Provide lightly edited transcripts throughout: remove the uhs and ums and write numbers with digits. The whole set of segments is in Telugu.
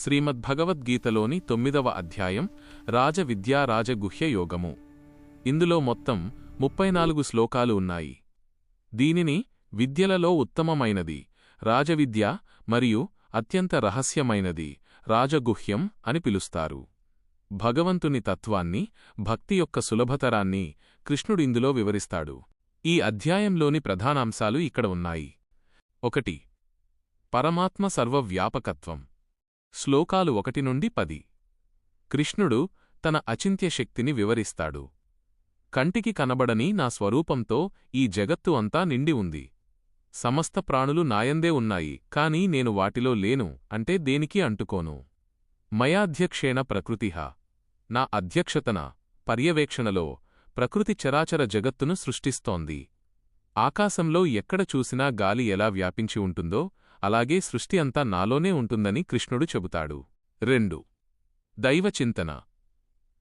శ్రీమద్భగవద్గీతలోని 9వ అధ్యాయం రాజవిద్యా రాజగుహ్య యోగము. ఇందులో మొత్తం 34 శ్లోకాలు ఉన్నాయి. దీనిని విద్యలలో ఉత్తమమైనది రాజవిద్య మరియు అత్యంత రహస్యమైనది రాజగుహ్యం అని పిలుస్తారు. భగవంతుని తత్వాన్ని, భక్తి యొక్క సులభతరాన్ని కృష్ణుడిందులో వివరిస్తాడు. ఈ అధ్యాయంలోని ప్రధానాంశాలు ఇక్కడ ఉన్నాయి. 1. పరమాత్మ సర్వవ్యాపకత్వం. శ్లోకాలు 1 నుండి 10. కృష్ణుడు తన అచింత్య శక్తిని వివరిస్తాడు. కంటికి కనబడని నా స్వరూపంతో ఈ జగత్తు అంతా నిండి ఉంది. సమస్త ప్రాణులు నాయందే ఉన్నాయి, కాని నేను వాటిలో లేను అంటే దేనికి అంటుకోను. మయాధ్యక్షేణ ప్రకృతిః. నా అధ్యక్షతన, పర్యవేక్షణలో ప్రకృతి చరాచర జగత్తును సృష్టిస్తోంది. ఆకాశంలో ఎక్కడ చూసినా గాలి ఎలా వ్యాపించి ఉంటుందో అలాగే సృష్టి అంతా నాలోనే ఉంటుందని కృష్ణుడు చెబుతాడు. 2. దైవచింతన.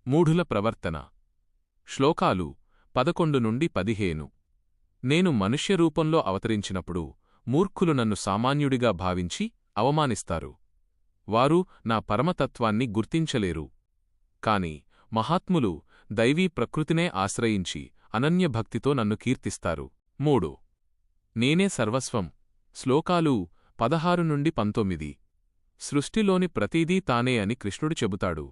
మూఢుల ప్రవర్తన. శ్లోకాలు 11 నుండి 15. నేను మనుష్యరూపంలో అవతరించినప్పుడు మూర్ఖులు నన్ను సామాన్యుడిగా భావించి అవమానిస్తారు. వారు నా పరమతత్వాన్ని గుర్తించలేరు. కాని మహాత్ములు దైవీ ప్రకృతినే ఆశ్రయించి అనన్యభక్తితో నన్ను కీర్తిస్తారు. 3. నేనే సర్వస్వం. శ్లోకాలు 16 నుండి 19. సృష్టిలోని ప్రతీదీ తానే అని కృష్ణుడు చెబుతాడు.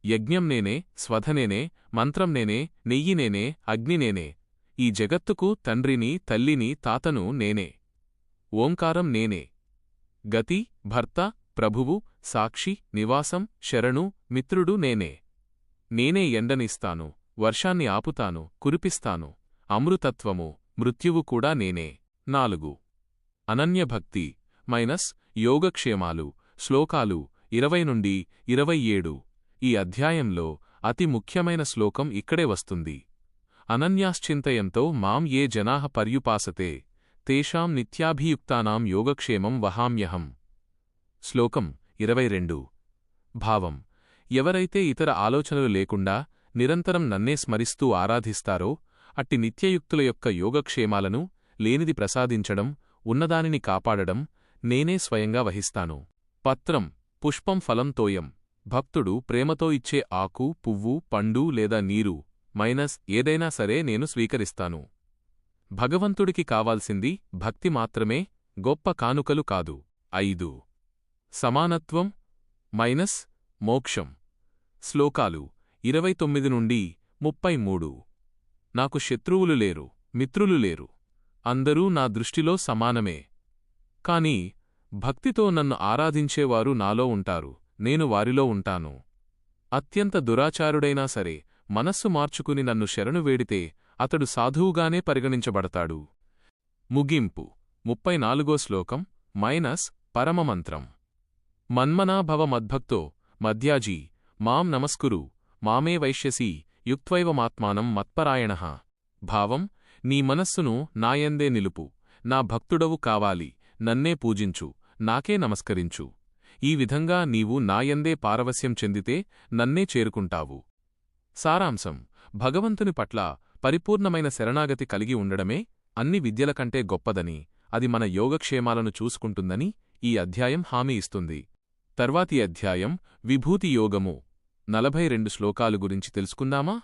యజ్ఞం నేనే, స్వధనేనే, మంత్రం నేనే, నెయ్యి నేనే, అగ్ని నేనే. ఈ జగత్తుకు తండ్రిని, తల్లిని, తాతను నేనే. ఓంకారం నేనే. గతి, భర్త, ప్రభువు, సాక్షి, నివాసం, శరణు, మిత్రుడు నేనే. నేనే ఎండనిస్తాను, వర్షాన్ని ఆపుతాను, కురిపిస్తాను. అమృతత్వము, మృత్యువు కూడా నేనే. 4. అనన్యభక్తి మైనస్ యోగక్షేమాలు. శ్లోకాలు 20 నుండి 27. ఈ అధ్యాయంలో అతి ముఖ్యమైన శ్లోకం ఇక్కడే వస్తుంది. అనన్యాశ్చింతయంతో మాం ఏ జనాః పర్యుపాసతే తేషాం నిత్యాభియుక్తానాం యోగక్షేమం వహామ్యహం. శ్లోకం 22. భావం: ఎవరైతే ఇతర ఆలోచనలు లేకుండా నిరంతరం నన్నే స్మరిస్తూ ఆరాధిస్తారో అట్టి నిత్యయుక్తుల యొక్క యోగక్షేమాలను, లేనిది ప్రసాదించడం, ఉన్నదానిని కాపాడడం నేనే స్వయంగా వహిస్తాను. పత్రం, పుష్పం, ఫలం, తోయం. భక్తుడు ప్రేమతో ఇచ్చే ఆకు, పువ్వు, పండు లేదా నీరు మైనస్ ఏదైనా సరే నేను స్వీకరిస్తాను. భగవంతుడికి కావాల్సింది భక్తి మాత్రమే, గొప్ప కానుకలు కాదు. 5. సమానత్వం మైనస్ మోక్షం. శ్లోకాలు 29 నుండి 33. నాకు శత్రువులు లేరు, మిత్రులు లేరు. అందరూ నా దృష్టిలో సమానమే. కాని భక్తితో నన్ను ఆరాధించేవారు నాలో ఉంటారు, నేను వారిలో ఉంటాను. అత్యంత దురాచారుడైనా సరే మనస్సు మార్చుకుని నన్ను శరణు వేడితే అతడు సాధువుగానే పరిగణించబడతాడు. ముగింపు. 34వ శ్లోకం మైనస్ పరమమంత్రం. మన్మనా భవ మద్భక్తో మధ్యాజీ మాం నమస్కురు మామే వైశ్యసి యుక్త్వైవమాత్మానం మత్పరాయణః. భావం: నీ మనస్సును నాయందే నిలుపు, నా భక్తుడవు కావాలి, నన్నే పూజించు, నాకే నమస్కరించు. ఈ విధంగా నీవు నాయందే పారవస్యం చెందితే నన్నే చేరుకుంటావు. సారాంశం: భగవంతుని పట్ల పరిపూర్ణమైన శరణాగతి కలిగి ఉండడమే అన్ని విద్యలకంటే గొప్పదని, అది మన యోగక్షేమాలను చూసుకుంటుందని ఈ అధ్యాయం హామీ ఇస్తుంది. తర్వాతి అధ్యాయం విభూతి యోగము. 42 శ్లోకాలు గురించి తెలుసుకుందామా?